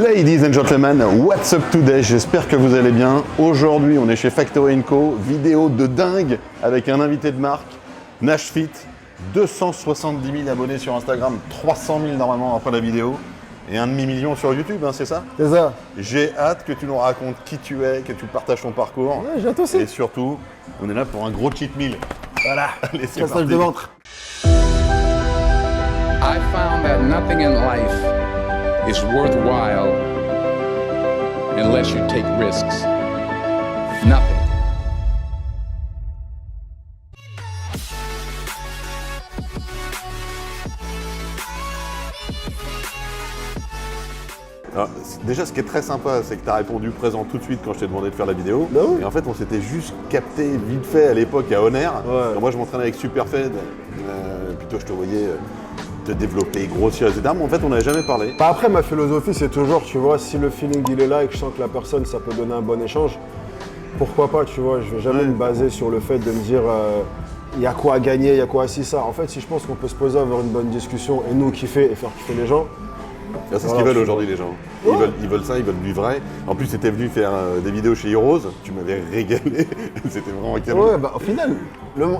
Ladies and gentlemen, what's up today? J'espère que vous allez bien. Aujourd'hui, on est chez Factory & Co. Vidéo de dingue avec un invité de marque, Nashfit. 270 000 abonnés sur Instagram, 300 000 normalement après la vidéo. Et 1,5 million sur YouTube, hein, c'est ça? C'est ça. J'ai hâte que tu nous racontes qui tu es, que tu partages ton parcours. Ouais, j'ai hâte aussi. Et surtout, on est là pour un gros cheat meal. Voilà, allez, c'est Cassage de ventre. I found that nothing in life is worthwhile unless you take risks. Nothing. Alors, déjà, ce qui est très sympa, c'est que tu as répondu présent tout de suite quand je t'ai demandé de faire la vidéo. Bah oui. Et en fait, on s'était juste capté vite fait à l'époque à Honor. Ouais. Moi, je m'entraînais avec Superfed. Puis toi, je te voyais te développer, grossir, etc. Mais en fait, on n'avait jamais parlé. Bah après, ma philosophie, c'est toujours, tu vois, si le feeling il est là et que je sens que la personne, ça peut donner un bon échange, pourquoi pas, tu vois. Je vais jamais me baser sur le fait de me dire, il y a quoi à gagner, il y a quoi à si ça. En fait, si je pense qu'on peut se poser, avoir une bonne discussion et nous kiffer et faire kiffer les gens. C'est ce qu'ils veulent aujourd'hui, les gens. Ils veulent ça, ils veulent du vrai. En plus, tu étais venu faire des vidéos chez Heroes. Tu m'avais régalé. C'était vraiment canon. Ouais, bah au final,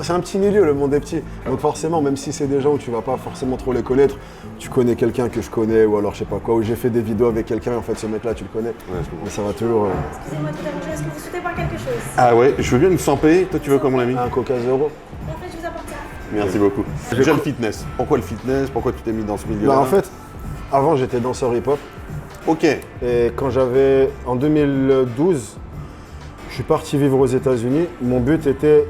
c'est un petit milieu, le monde est petit. Donc forcément, même si c'est des gens où tu vas pas forcément trop les connaître, tu connais quelqu'un que je connais ou alors je sais pas quoi, ou j'ai fait des vidéos avec quelqu'un et en fait ce mec-là, tu le connais. Ouais, je comprends. Mais ça va toujours. Excusez-moi de vous déranger, est-ce que vous souhaitez boire quelque chose? Ah ouais, je veux bien une 100p. Toi, tu veux quoi, mon ami? Un Coca Zéro. Parfait, je vous apporte ça. Merci beaucoup. Déjà le fitness. Pourquoi le fitness? Pourquoi tu t'es mis dans ce milieu-là? Bah en fait, avant j'étais danseur hip-hop. Ok. Et quand en 2012, je suis parti vivre aux États-Unis. Mon but était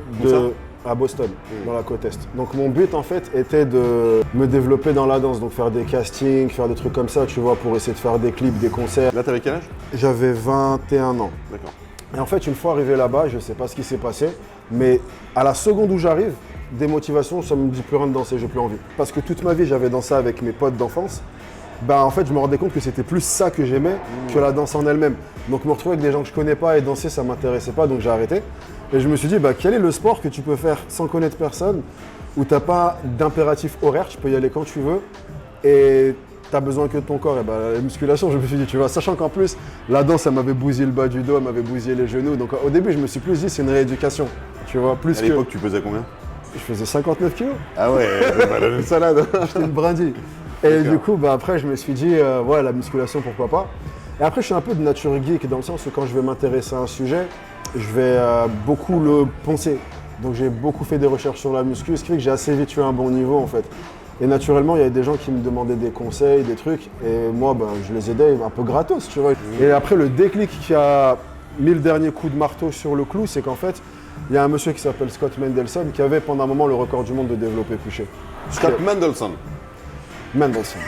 à Boston, dans la côte Est. Donc mon but en fait était de me développer dans la danse, donc faire des castings, faire des trucs comme ça, tu vois, pour essayer de faire des clips, des concerts. Là, t'avais quel âge? J'avais 21 ans. D'accord. Et en fait, une fois arrivé là-bas, je ne sais pas ce qui s'est passé, mais à la seconde où j'arrive, démotivation, ça ne me dit plus rien de danser, j'ai plus envie. Parce que toute ma vie, j'avais dansé avec mes potes d'enfance. En fait, je me rendais compte que c'était plus ça que j'aimais que la danse en elle-même. Donc me retrouver avec des gens que je connais pas et danser, ça m'intéressait pas, donc j'ai arrêté. Et je me suis dit, quel est le sport que tu peux faire sans connaître personne, où tu n'as pas d'impératif horaire, tu peux y aller quand tu veux, et tu as besoin que de ton corps. Et la musculation, je me suis dit, tu vois, sachant qu'en plus, la danse, elle m'avait bousillé le bas du dos, elle m'avait bousillé les genoux. Donc au début, je me suis plus dit, c'est une rééducation. Tu vois, plus À que. l'époque, tu pesais combien? Je faisais 59 kilos. Ah ouais, une salade. J'étais une brindille. Et du coup, après, je me suis dit, ouais, la musculation, pourquoi pas. Et après, je suis un peu de nature geek dans le sens où quand je vais m'intéresser à un sujet, je vais beaucoup le poncer. Donc j'ai beaucoup fait des recherches sur la muscu, ce qui fait que j'ai assez vite eu un bon niveau en fait. Et naturellement, il y avait des gens qui me demandaient des conseils, des trucs, et moi, je les aidais un peu gratos, tu vois. Et après, le déclic qui a mis le dernier coup de marteau sur le clou, c'est qu'en fait, il y a un monsieur qui s'appelle Scott Mendelson qui avait pendant un moment le record du monde de développé couché. Scott Mendelson. Mendelson.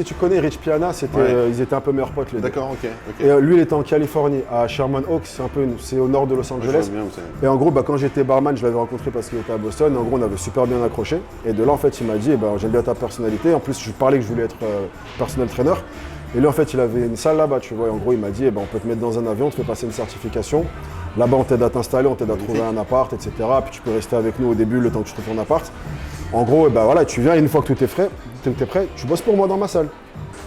Tu connais Rich Piana, ils étaient un peu meilleurs potes les deux. D'accord, ok. Et lui, il était en Californie, à Sherman Oaks, c'est au nord de Los Angeles. Et en gros, quand j'étais barman, je l'avais rencontré parce qu'il était à Boston. Et en gros, on avait super bien accroché. Et de là, en fait, il m'a dit, j'aime bien ta personnalité. En plus, je parlais que je voulais être personnel trainer. Et lui, en fait, il avait une salle là-bas, tu vois. Et en gros, il m'a dit, on peut te mettre dans un avion, on te fait passer une certification. Là-bas, on t'aide à t'installer, on t'aide à trouver un appart, etc. Puis tu peux rester avec nous au début, le temps que tu trouves ton appart. En gros, tu viens et une fois que tout est prêt, tu bosses pour moi dans ma salle.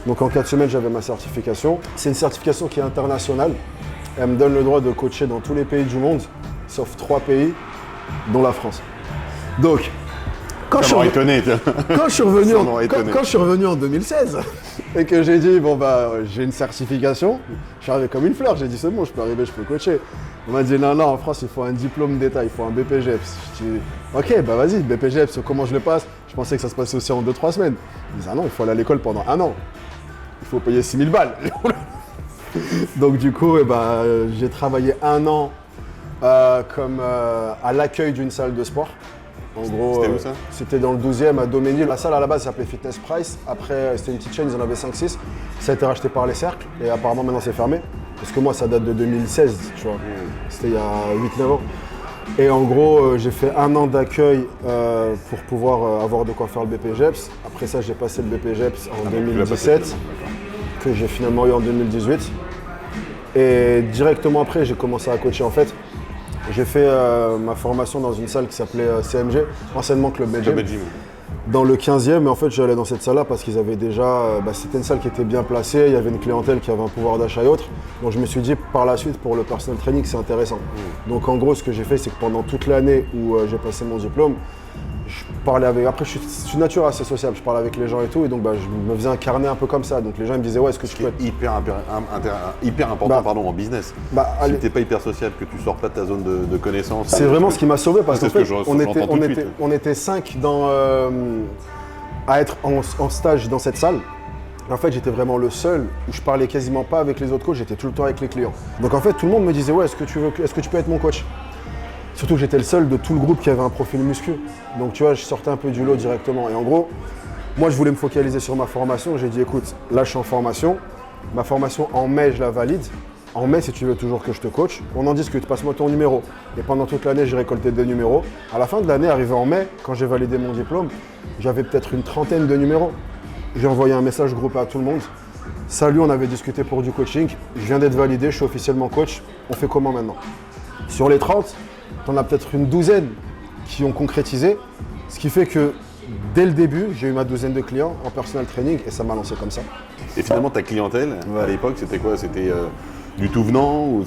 Donc en 4 semaines, j'avais ma certification. C'est une certification qui est internationale. Elle me donne le droit de coacher dans tous les pays du monde, sauf 3 pays, dont la France. Donc, quand je suis revenu en 2016 et que j'ai dit, j'ai une certification, je suis arrivé comme une fleur. J'ai dit, c'est bon, je peux arriver, je peux coacher. On m'a dit, non, en France, il faut un diplôme d'État, il faut un BPGEPS. Je dis, ok, vas-y, BPGEPS, comment je le passe? Je pensais que ça se passait aussi en 2-3 semaines. Ils disent, non, il faut aller à l'école pendant 1 an. Il faut payer 6 000 balles. Donc du coup, j'ai travaillé 1 an à l'accueil d'une salle de sport. En gros, c'était où ça? C'était dans le 12e à Doménil. La salle à la base s'appelait Fitness Price. Après, c'était une petite chaîne, ils en avaient 5-6. Ça a été racheté par les cercles et apparemment maintenant c'est fermé. Parce que moi, ça date de 2016, tu vois. C'était il y a 8-9 ans. Et en gros, j'ai fait 1 an d'accueil pour pouvoir avoir de quoi faire le BPGEPS. Après ça, j'ai passé le BPGEPS en 2017, que j'ai finalement eu en 2018. Et directement après, j'ai commencé à coacher. En fait, j'ai fait ma formation dans une salle qui s'appelait CMG, anciennement Club Med Gym. dans le 15e, mais en fait j'allais dans cette salle-là parce qu'ils avaient déjà, c'était une salle qui était bien placée, il y avait une clientèle qui avait un pouvoir d'achat et autres. Donc je me suis dit par la suite pour le personal training c'est intéressant. Donc en gros ce que j'ai fait c'est que pendant toute l'année où j'ai passé mon diplôme, je parlais avec, après je suis de nature assez sociable, je parlais avec les gens et tout, et donc je me faisais incarner un peu comme ça. Donc les gens ils me disaient ouais est-ce que tu peux être hyper important en business. Si t'es pas hyper sociable, que tu sors pas de ta zone de connaissance. C'est vraiment ce qui m'a sauvé parce qu'en fait que on était 5 à être en stage dans cette salle. En fait j'étais vraiment le seul où je parlais quasiment pas avec les autres coachs, j'étais tout le temps avec les clients. Donc en fait tout le monde me disait ouais est-ce que tu peux être mon coach? Surtout que j'étais le seul de tout le groupe qui avait un profil muscu. Donc tu vois, je sortais un peu du lot directement. Et en gros, moi je voulais me focaliser sur ma formation. J'ai dit écoute, là je suis en formation. Ma formation en mai, je la valide. En mai, si tu veux toujours que je te coach, on en discute, passe-moi ton numéro. Et pendant toute l'année, j'ai récolté des numéros. À la fin de l'année, arrivé en mai, quand j'ai validé mon diplôme, j'avais peut-être une trentaine de numéros. J'ai envoyé un message groupé à tout le monde. Salut, on avait discuté pour du coaching. Je viens d'être validé, je suis officiellement coach. On fait comment maintenant? Sur les 30, on a peut-être une douzaine qui ont concrétisé, ce qui fait que dès le début, j'ai eu ma douzaine de clients en personal training et ça m'a lancé comme ça. Et finalement, ta clientèle, à l'époque, c'était quoi? C'était du tout venant ou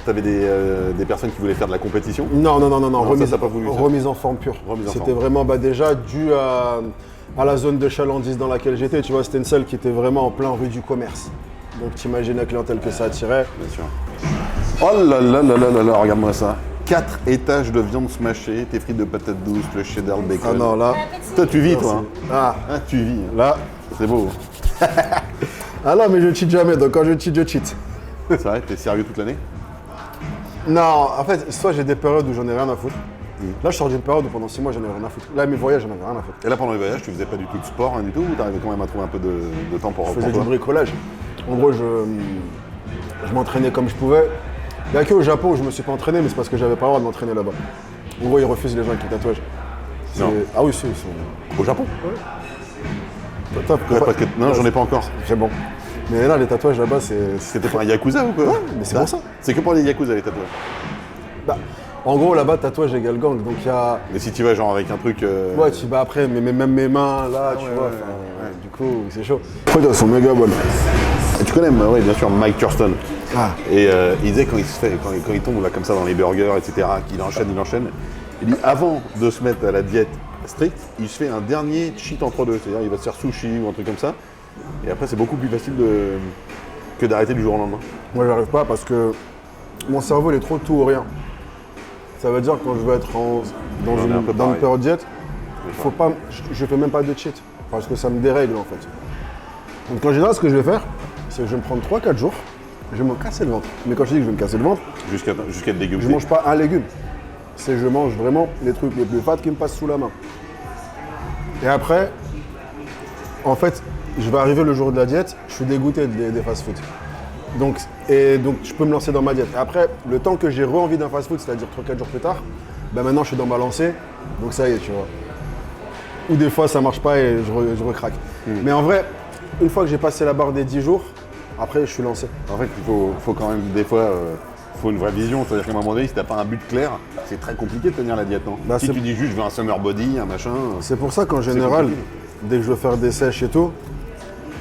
t'avais des personnes qui voulaient faire de la compétition? Non, remise en forme pure. C'était vraiment déjà dû à la zone de chalandise dans laquelle j'étais. Tu vois, c'était une salle qui était vraiment en plein rue du commerce. Donc t'imagines la clientèle que ça attirait. Bien sûr. Oh là là là là là là, regarde-moi ça. 4 étages de viande smashée, tes frites de patates douces, le cheddar, le bacon. Ah non, là. Toi, tu vis, toi. Ah, tu vis. Là. C'est beau. Ah non, mais je cheat jamais, donc quand je cheat, je cheat. C'est vrai, t'es sérieux toute l'année? Non, en fait, soit j'ai des périodes où j'en ai rien à foutre. Là, je sors d'une période où pendant 6 mois, j'en ai rien à foutre. Là, mes voyages, j'en avais rien à foutre. Et là, pendant les voyages, tu faisais pas du tout de sport, rien du tout, ou t'arrivais quand même à trouver un peu de temps pour Je faisais du bricolage. En gros, je m'entraînais comme je pouvais. Il n'y a qu'au Japon où je me suis pas entraîné, mais c'est parce que j'avais pas le droit de m'entraîner là-bas. En gros, ils refusent les gens avec les tatouages. Non. Ah oui, si, ils sont... Au Japon? Ouais. Non, j'en ai pas encore. C'est bon. Mais là, les tatouages là-bas, c'est... C'était pour un yakuza ou quoi? Ouais, mais c'est pour ça. C'est que pour les yakuza, les tatouages. En gros, là-bas, tatouage égale gang, donc il y a... Mais si tu vas genre avec un truc... Ouais, tu vas après, mais même mes mains, là, tu vois, du coup, c'est chaud. Après, elles sont méga bonnes. Tu connais, oui, bien sûr, Mike Thurston. Ah. Et il disait quand il tombe là comme ça dans les burgers, etc., qu'il enchaîne, il dit avant de se mettre à la diète stricte, il se fait un dernier cheat entre deux, c'est-à-dire il va se faire sushi ou un truc comme ça, et après c'est beaucoup plus facile que d'arrêter du jour au lendemain. Moi j'arrive pas parce que mon cerveau il est trop tout ou rien. Ça veut dire que quand je veux être dans une période diète, faut pas, je fais même pas de cheat, parce que ça me dérègle en fait. Donc en général ce que je vais faire, c'est que je vais me prendre 3-4 jours, je vais me casser le ventre. Mais quand je dis que je vais me casser le ventre, jusqu'à être dégueulasse. Je mange pas un légume. Je mange vraiment les trucs les plus fat qui me passent sous la main. Et après, en fait, je vais arriver le jour de la diète, je suis dégoûté des fast-food. Donc je peux me lancer dans ma diète. Et après, le temps que j'ai envie d'un fast-food, c'est-à-dire 3-4 jours plus tard, maintenant je suis dans ma lancée, donc ça y est, tu vois. Ou des fois ça marche pas et je recraque. Mais en vrai, une fois que j'ai passé la barre des 10 jours, après je suis lancé. En fait, il faut quand même des fois... faut une vraie vision, c'est-à-dire qu'à un moment donné, si t'as pas un but clair, c'est très compliqué de tenir la diète, non? Si tu dis juste je veux un summer body, un machin... C'est pour ça qu'en général, dès que je veux faire des sèches et tout,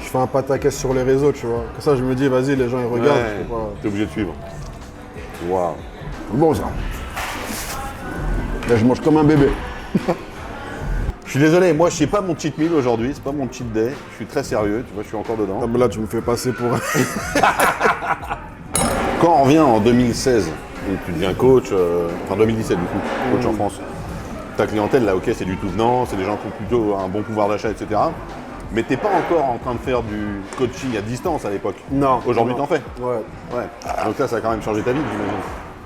je fais un pataquès sur les réseaux, tu vois. Comme ça, je me dis, vas-y, les gens, ils regardent. Ouais, t'es obligé de suivre. Waouh. Bon, ça. Là, je mange comme un bébé. Je suis désolé, moi, je sais pas mon cheat meal aujourd'hui, c'est pas mon cheat day. Je suis très sérieux, tu vois, je suis encore dedans. Ah, mais là, tu me fais passer pour... Quand on revient en 2016, où tu deviens coach, enfin 2017 du coup, coach en France, ta clientèle là, ok, c'est du tout venant, c'est des gens qui ont plutôt un bon pouvoir d'achat, etc. Mais t'es pas encore en train de faire du coaching à distance à l'époque. Non. Aujourd'hui, t'en fais. Ouais. Donc là, ça a quand même changé ta vie, j'imagine.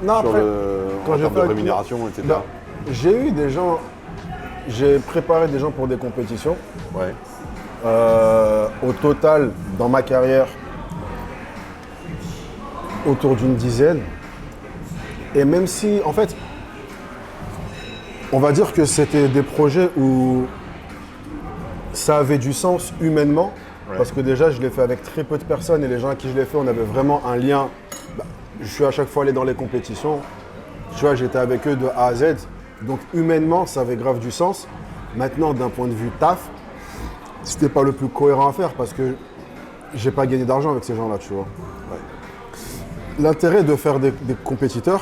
Non, sur après, en termes de rémunération, etc. Non. J'ai eu des gens, j'ai préparé des gens pour des compétitions. Ouais. Au total, dans ma carrière, autour d'une dizaine. Et même si, en fait, on va dire que c'était des projets où ça avait du sens humainement, parce que déjà, je l'ai fait avec très peu de personnes et les gens à qui je l'ai fait, on avait vraiment un lien. Je suis à chaque fois allé dans les compétitions, tu vois, j'étais avec eux de A à Z. Donc humainement, ça avait grave du sens. Maintenant, d'un point de vue taf, c'était pas le plus cohérent à faire parce que j'ai pas gagné d'argent avec ces gens-là, tu vois. Ouais. L'intérêt de faire des compétiteurs,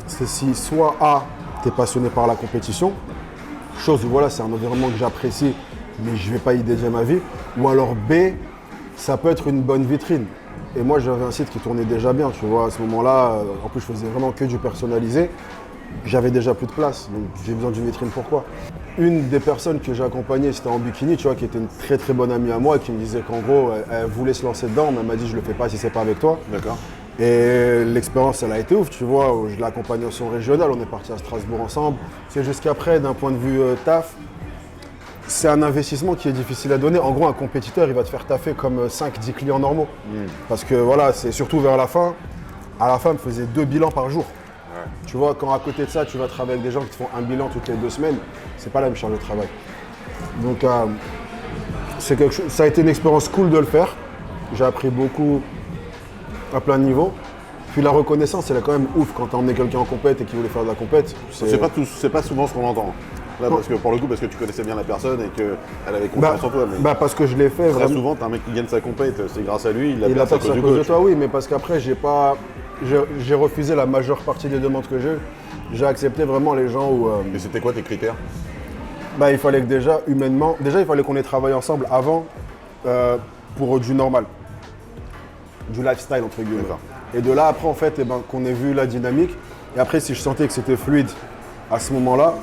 c'est si soit A, tu es passionné par la compétition, chose où voilà, c'est un environnement que j'apprécie, mais je vais pas y dédier ma vie, ou alors B, ça peut être une bonne vitrine. Et moi, j'avais un site qui tournait déjà bien, tu vois. À ce moment-là, en plus, je faisais vraiment que du personnalisé. J'avais déjà plus de place, donc j'ai besoin d'une vitrine. Pourquoi? Une des personnes que j'ai accompagnées, c'était en bikini, tu vois, qui était une très très bonne amie à moi, qui me disait qu'en gros, elle voulait se lancer dedans, mais elle m'a dit je le fais pas si c'est pas avec toi. D'accord. Et l'expérience, elle a été ouf, tu vois. Je l'ai accompagnée au son régional, on est parti à Strasbourg ensemble. C'est jusqu'après, d'un point de vue taf, c'est un investissement qui est difficile à donner. En gros, un compétiteur, il va te faire taffer comme 5-10 clients normaux. Parce que voilà, c'est surtout vers la fin. À la fin, elle me faisait 2 bilans par jour. Ouais. Tu vois, quand à côté de ça, tu vas travailler avec des gens qui te font un bilan toutes les 2 semaines, c'est pas la même charge de travail. Donc, c'est quelque chose, ça a été une expérience cool de le faire. J'ai appris beaucoup à plein de niveaux. Puis la reconnaissance, elle est quand même ouf quand tu as emmené quelqu'un en compète et qui voulait faire de la compète. C'est pas souvent ce qu'on entend. Là, parce que pour le coup, parce que tu connaissais bien la personne et qu'elle avait confiance en toi. Mais parce que je l'ai fait très vraiment. souvent, t'as un mec qui gagne sa compète, c'est grâce à lui, il a percé à cause de toi, oui, mais parce qu'après, j'ai refusé la majeure partie des demandes que j'ai eues. J'ai accepté vraiment les gens où. Et c'était quoi tes critères? Il fallait que déjà, humainement, il fallait qu'on ait travaillé ensemble avant pour du normal, du lifestyle entre guillemets. Et de là, après, en fait, qu'on ait vu la dynamique. Et après, si je sentais que c'était fluide à ce moment-là,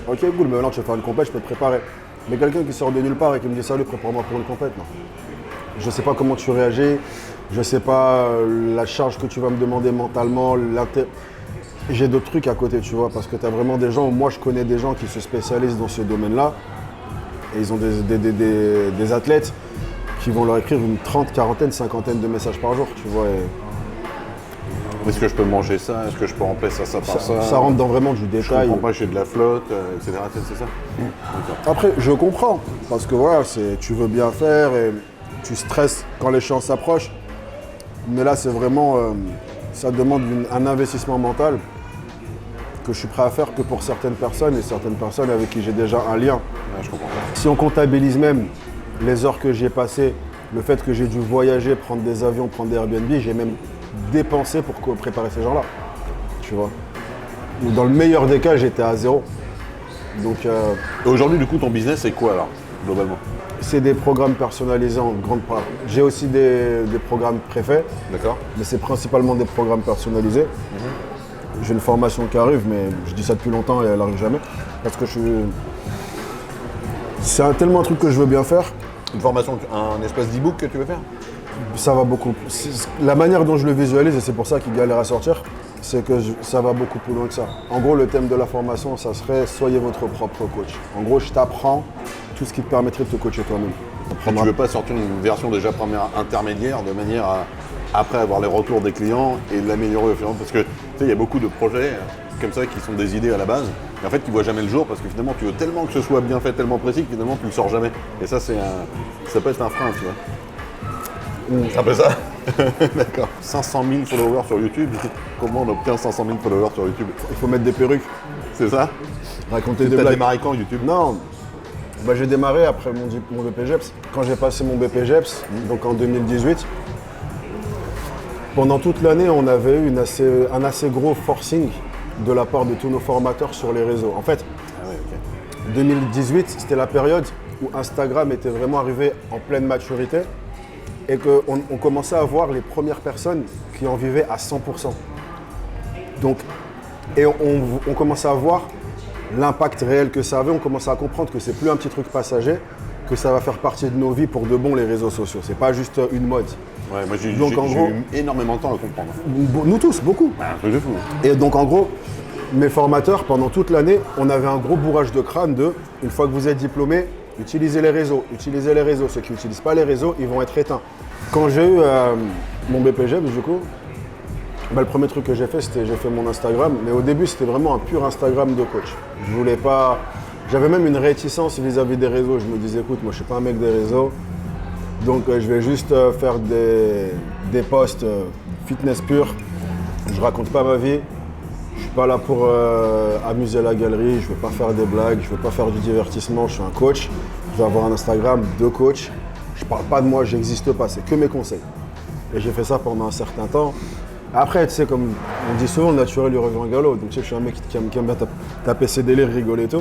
ok, cool, mais maintenant tu vas faire une compète, je peux te préparer. Mais quelqu'un qui sort de nulle part et qui me dit salut, prépare-moi pour une compète, non. Je ne sais pas comment tu réagis, je ne sais pas la charge que tu vas me demander mentalement, j'ai d'autres trucs à côté, tu vois, parce que tu as vraiment des gens, moi je connais des gens qui se spécialisent dans ce domaine-là, et ils ont des athlètes qui vont leur écrire une 30, 40, 50 de messages par jour, tu vois. Est-ce que je peux manger ça? Est-ce que je peux remplacer ça par ça? Ça rentre dans vraiment du détail. Je comprends pas, j'ai de la flotte, etc. C'est ça? Après, je comprends, parce que voilà, tu veux bien faire et tu stresses quand l'échéance s'approche. Mais là, c'est vraiment, ça demande un investissement mental que je suis prêt à faire que pour certaines personnes et certaines personnes avec qui j'ai déjà un lien. Ouais, je comprends. Si on comptabilise même les heures que j'ai passées, le fait que j'ai dû voyager, prendre des avions, prendre des Airbnb, j'ai même dépensé pour préparer ces gens-là, tu vois. Dans le meilleur des cas, j'étais à zéro. Donc, et aujourd'hui, du coup, ton business, c'est quoi alors, globalement? C'est des programmes personnalisés en grande part. J'ai aussi des programmes préfaits. D'accord. Mais c'est principalement des programmes personnalisés. J'ai une formation qui arrive, mais je dis ça depuis longtemps et elle n'arrive jamais. Parce que c'est tellement un truc que je veux bien faire. Une formation, un espèce d'e-book que tu veux faire? Ça va beaucoup. La manière dont je le visualise, et c'est pour ça qu'il galère à sortir, c'est que ça va beaucoup plus loin que ça. En gros, le thème de la formation, ça serait « Soyez votre propre coach ». En gros, je t'apprends tout ce qui te permettrait de te coacher toi-même. Tu ne veux pas sortir une version déjà première intermédiaire de manière à, après avoir les retours des clients et l'améliorer au fur et à mesure? Parce que tu sais, il y a beaucoup de projets comme ça qui sont des idées à la base, et en fait qui ne voient jamais le jour parce que finalement tu veux tellement que ce soit bien fait, tellement précis que finalement tu ne le sors jamais. Et ça, ça peut être un frein, tu vois. C'est un peu ça. D'accord. 500 000 followers sur YouTube. Comment on obtient 500 000 followers sur YouTube? Il faut mettre des perruques. C'est ça? Raconter des blagues. T'as démarré quand YouTube? Non. J'ai démarré après mon BPGEPS. Quand j'ai passé mon BPGEPS, donc en 2018, pendant toute l'année, on avait eu un assez gros forcing de la part de tous nos formateurs sur les réseaux. En fait, 2018, c'était la période où Instagram était vraiment arrivé en pleine maturité et qu'on commençait à voir les premières personnes qui en vivaient à 100%. Donc, et on commençait à voir l'impact réel que ça avait, on commençait à comprendre que c'est plus un petit truc passager, que ça va faire partie de nos vies pour de bon les réseaux sociaux. C'est pas juste une mode. Ouais, moi j'ai eu énormément de temps à comprendre. Nous tous, beaucoup. Un truc de fou. Et donc en gros, mes formateurs, pendant toute l'année, on avait un gros bourrage de crâne de, une fois que vous êtes diplômé, utilisez les réseaux. Ceux qui n'utilisent pas les réseaux, ils vont être éteints. Quand j'ai eu mon BPGEPS, du coup, le premier truc que j'ai fait, c'était j'ai fait mon Instagram. Mais au début, c'était vraiment un pur Instagram de coach. Je voulais pas... J'avais même une réticence vis-à-vis des réseaux. Je me disais, écoute, moi, je suis pas un mec des réseaux. Donc, je vais juste faire des posts fitness pur. Je raconte pas ma vie. Je suis pas là pour amuser la galerie, je veux pas faire des blagues, je veux pas faire du divertissement, je suis un coach. Je vais avoir un Instagram de coach. Je parle pas de moi, j'existe pas, c'est que mes conseils. Et j'ai fait ça pendant un certain temps. Après, tu sais, comme on dit souvent, le naturel lui revient en galop. Donc tu sais, je suis un mec qui aime bien taper ses délires, rigoler et tout.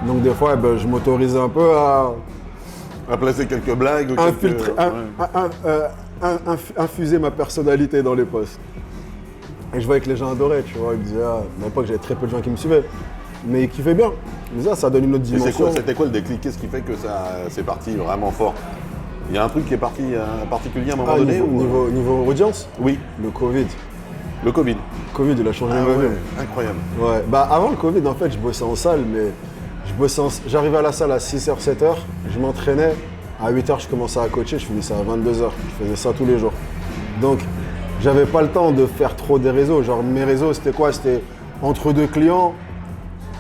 Donc des fois, je m'autorise un peu à placer quelques blagues ou infiltrer, infuser ma personnalité dans les posts. Et je voyais que les gens adoraient, tu vois. Ils me disaient, à l'époque, j'avais très peu de gens qui me suivaient. Mais ils kiffaient bien. Mais ça donne une autre dimension. C'était quoi le déclic? Qu'est-ce qui fait que c'est parti vraiment fort? Il y a un truc qui est parti particulier à un moment donné niveau audience? Oui. Le Covid. Le Covid. Le Covid, il a changé ma vie. Incroyable. Ouais. Avant le Covid, en fait, je bossais en salle, mais j'arrivais à la salle à 6h, 7h, je m'entraînais. À 8h, je commençais à coacher, je finissais à 22h. Je faisais ça tous les jours. Donc, j'avais pas le temps de faire trop des réseaux. Genre, mes réseaux, c'était quoi? C'était entre deux clients.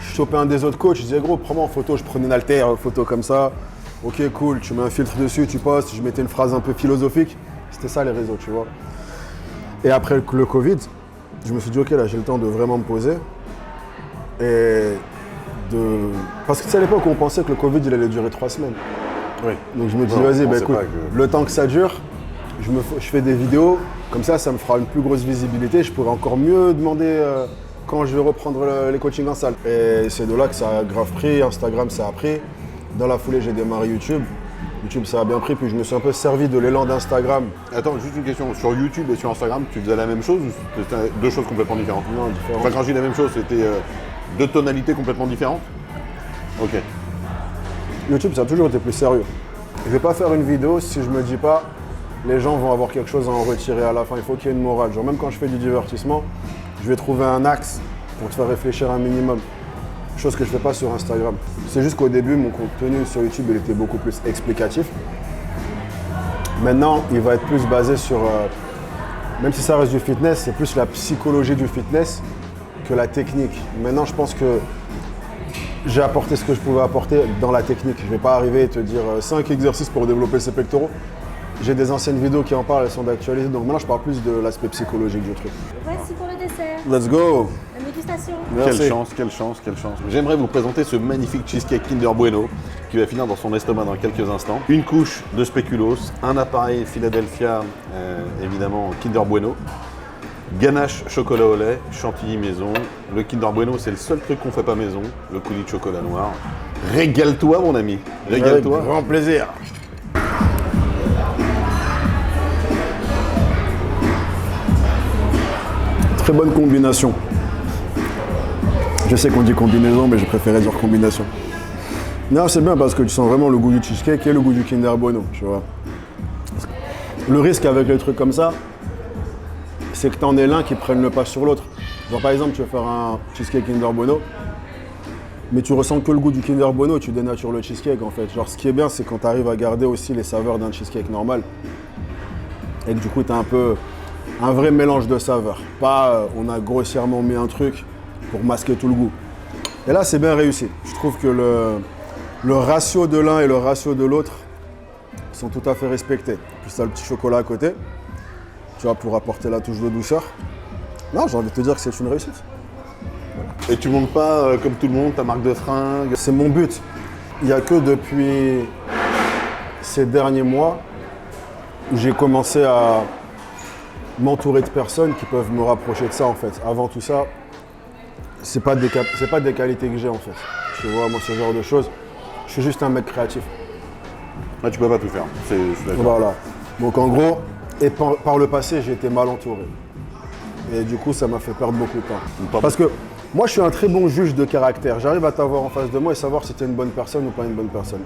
Je chopais un des autres coachs, je disais gros, prends-moi en photo, je prenais une haltère, photo comme ça. Ok, cool, tu mets un filtre dessus, tu postes, je mettais une phrase un peu philosophique. C'était ça les réseaux, tu vois. Et après le Covid, je me suis dit ok, là j'ai le temps de vraiment me poser. Parce que tu sais, à l'époque on pensait que le Covid il allait durer 3 semaines. Oui. Donc je me dis vas-y, écoute, le temps que ça dure, je fais des vidéos, comme ça me fera une plus grosse visibilité, je pourrai encore mieux demander quand je vais reprendre les coachings en salle. Et c'est de là que ça a grave pris, Instagram ça a pris. Dans la foulée, j'ai démarré YouTube. YouTube, ça a bien pris, puis je me suis un peu servi de l'élan d'Instagram. Attends, juste une question. Sur YouTube et sur Instagram, tu faisais la même chose ou c'était deux choses complètement différentes? Non, différentes. Enfin, quand je dis la même chose, c'était deux tonalités complètement différentes? Ok. YouTube, ça a toujours été plus sérieux. Je vais pas faire une vidéo si je me dis pas les gens vont avoir quelque chose à en retirer à la fin. Il faut qu'il y ait une morale. Genre, même quand je fais du divertissement, je vais trouver un axe pour te faire réfléchir un minimum. Chose que je ne fais pas sur Instagram. C'est juste qu'au début, mon contenu sur YouTube, il était beaucoup plus explicatif. Maintenant, il va être plus basé sur, même si ça reste du fitness, c'est plus la psychologie du fitness que la technique. Maintenant, je pense que j'ai apporté ce que je pouvais apporter dans la technique. Je ne vais pas arriver et te dire 5 exercices pour développer ses pectoraux. J'ai des anciennes vidéos qui en parlent, elles sont d'actualité. Donc maintenant, je parle plus de l'aspect psychologique du truc. Voici pour le dessert. Let's go! La dégustation. Merci. Quelle chance, quelle chance, quelle chance. J'aimerais vous présenter ce magnifique cheesecake Kinder Bueno qui va finir dans son estomac dans quelques instants. Une couche de spéculoos, un appareil Philadelphia, évidemment Kinder Bueno, ganache chocolat au lait, chantilly maison. Le Kinder Bueno, c'est le seul truc qu'on fait pas maison, le coulis de chocolat noir. Régale-toi mon ami, régale-toi. Avec grand plaisir. Très bonne combinaison. Je sais qu'on dit combinaison, mais je préférais dire combination. Non, c'est bien parce que tu sens vraiment le goût du cheesecake et le goût du Kinder Bueno, tu vois. Le risque avec les trucs comme ça, c'est que tu en aies l'un qui prenne le pas sur l'autre. Genre par exemple, tu veux faire un cheesecake Kinder Bueno, mais tu ressens que le goût du Kinder Bueno, tu dénatures le cheesecake en fait. Genre ce qui est bien, c'est quand tu arrives à garder aussi les saveurs d'un cheesecake normal. Et que du coup, tu as un peu un vrai mélange de saveurs. Pas on a grossièrement mis un truc pour masquer tout le goût. Et là, c'est bien réussi. Je trouve que le ratio de l'un et le ratio de l'autre sont tout à fait respectés. Puis tu as le petit chocolat à côté, tu vois, pour apporter la touche de douceur. Non, j'ai envie de te dire que c'est une réussite. Et tu montes pas comme tout le monde ta marque de fringues? C'est mon but. Il n'y a que depuis ces derniers mois où j'ai commencé à m'entourer de personnes qui peuvent me rapprocher de ça en fait. Avant tout ça, c'est pas des qualités que j'ai en fait. Tu vois, moi ce genre de choses, je suis juste un mec créatif. Ah, tu peux pas tout faire, je suis d'accord. Voilà. Donc en gros, et par le passé, j'ai été mal entouré. Et du coup, ça m'a fait perdre beaucoup de temps. Parce que moi, je suis un très bon juge de caractère. J'arrive à t'avoir en face de moi et savoir si tu es une bonne personne ou pas une bonne personne.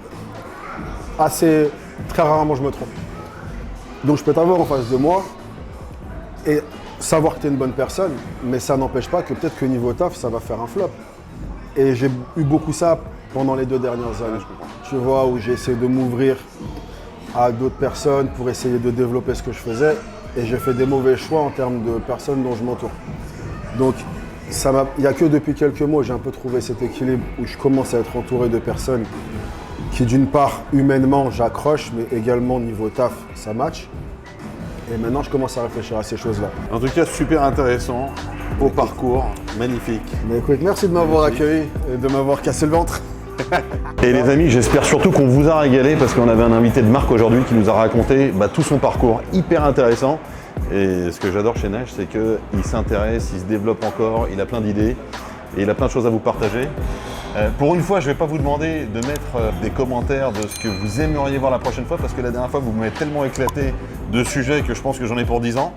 Très rarement, je me trompe. Donc je peux t'avoir en face de moi et savoir que tu es une bonne personne, mais ça n'empêche pas que peut-être que niveau taf, ça va faire un flop. Et j'ai eu beaucoup ça pendant les 2 dernières années. Tu vois, où j'ai essayé de m'ouvrir à d'autres personnes pour essayer de développer ce que je faisais. Et j'ai fait des mauvais choix en termes de personnes dont je m'entoure. Donc, il n'y a que depuis quelques mois, j'ai un peu trouvé cet équilibre où je commence à être entouré de personnes qui, d'une part, humainement, j'accroche, mais également niveau taf, ça match. Et maintenant, je commence à réfléchir à ces choses-là. En tout cas, super intéressant. Beau parcours, magnifique. Mais écoute, merci de m'avoir accueilli et de m'avoir cassé le ventre. Et les amis, j'espère surtout qu'on vous a régalé parce qu'on avait un invité de marque aujourd'hui qui nous a raconté tout son parcours hyper intéressant. Et ce que j'adore chez Nash, c'est qu'il s'intéresse, il se développe encore, il a plein d'idées et il a plein de choses à vous partager. Pour une fois, je ne vais pas vous demander de mettre des commentaires de ce que vous aimeriez voir la prochaine fois parce que la dernière fois, vous m'avez tellement éclaté de sujets que je pense que j'en ai pour 10 ans.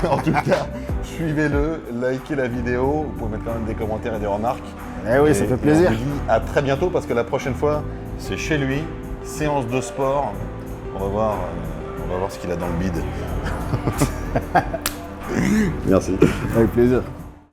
En tout cas, suivez-le, likez la vidéo, vous pouvez mettre quand même des commentaires et des remarques. Eh oui, ça fait plaisir. On vous dit à très bientôt parce que la prochaine fois, c'est chez lui, séance de sport. On va voir ce qu'il a dans le bide. Merci. Avec plaisir.